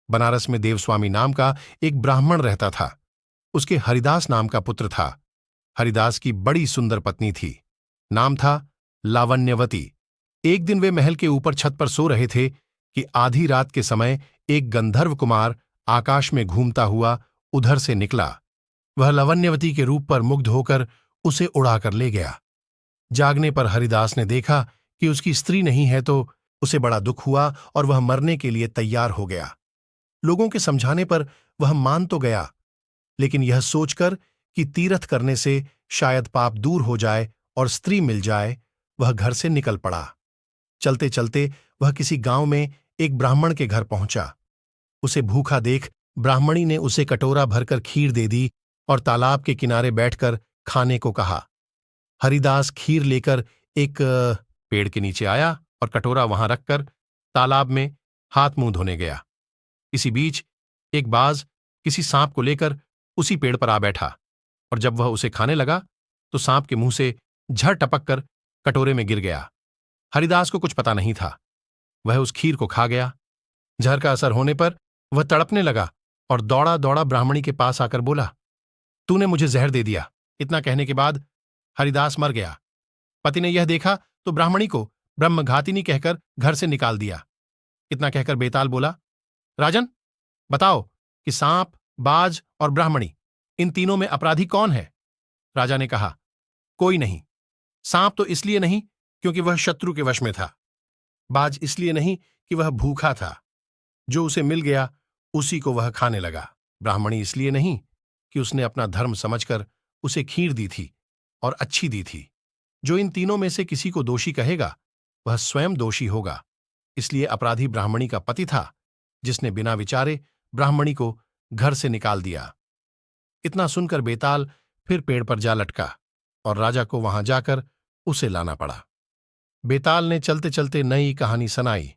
बनारस में देवस्वामी नाम का एक ब्राह्मण रहता था। उसके हरिदास नाम का पुत्र था। हरिदास की बड़ी सुंदर पत्नी थी। नाम था लावण्यवती। एक दिन वे महल के ऊपर छत पर सो रहे थे कि आधी रात के समय एक गंधर्व कुमार आकाश में घूमता हुआ उधर से निकला। वह लावण्यवती के रूप पर मुग्ध होकर उसे उड़ाकर ले गया। जागने पर हरिदास ने देखा कि उसकी स्त्री नहीं है तो उसे बड़ा दुख हुआ और वह मरने के लिए तैयार हो गया। लोगों के समझाने पर वह मान तो गया, लेकिन यह सोचकर कि तीर्थ करने से शायद पाप दूर हो जाए और स्त्री मिल जाए, वह घर से निकल पड़ा। चलते चलते वह किसी गांव में एक ब्राह्मण के घर पहुंचा। उसे भूखा देख ब्राह्मणी ने उसे कटोरा भरकर खीर दे दी और तालाब के किनारे बैठकर खाने को कहा। हरिदास खीर लेकर एक पेड़ के नीचे आया और कटोरा वहां रखकर तालाब में हाथ मुंह धोने गया। इसी बीच एक बाज किसी सांप को लेकर उसी पेड़ पर आ बैठा और जब वह उसे खाने लगा तो सांप के मुंह से झड़ टपक कर कटोरे में गिर गया। हरिदास को कुछ पता नहीं था। वह उस खीर को खा गया। जहर का असर होने पर वह तड़पने लगा और दौड़ा दौड़ा ब्राह्मणी के पास आकर बोला, तूने मुझे जहर दे दिया। इतना कहने के बाद हरिदास मर गया। पति ने यह देखा तो ब्राह्मणी को ब्रह्मघातिनी कहकर घर से निकाल दिया। इतना कहकर बेताल बोला, राजन, बताओ कि सांप, बाज और ब्राह्मणी, इन तीनों में अपराधी कौन है? राजा ने कहा, कोई नहीं। सांप तो इसलिए नहीं क्योंकि वह शत्रु के वश में था। बाज इसलिए नहीं कि वह भूखा था। जो उसे मिल गया उसी को वह खाने लगा। ब्राह्मणी इसलिए नहीं कि उसने अपना धर्म समझकर उसे खीर दी थी और अच्छी दी थी। जो इन तीनों में से किसी को दोषी कहेगा वह स्वयं दोषी होगा। इसलिए अपराधी ब्राह्मणी का पति था, जिसने बिना विचारे ब्राह्मणी को घर से निकाल दिया। इतना सुनकर बेताल फिर पेड़ पर जा लटका और राजा को वहां जाकर उसे लाना पड़ा। बेताल ने चलते चलते नई कहानी सुनाई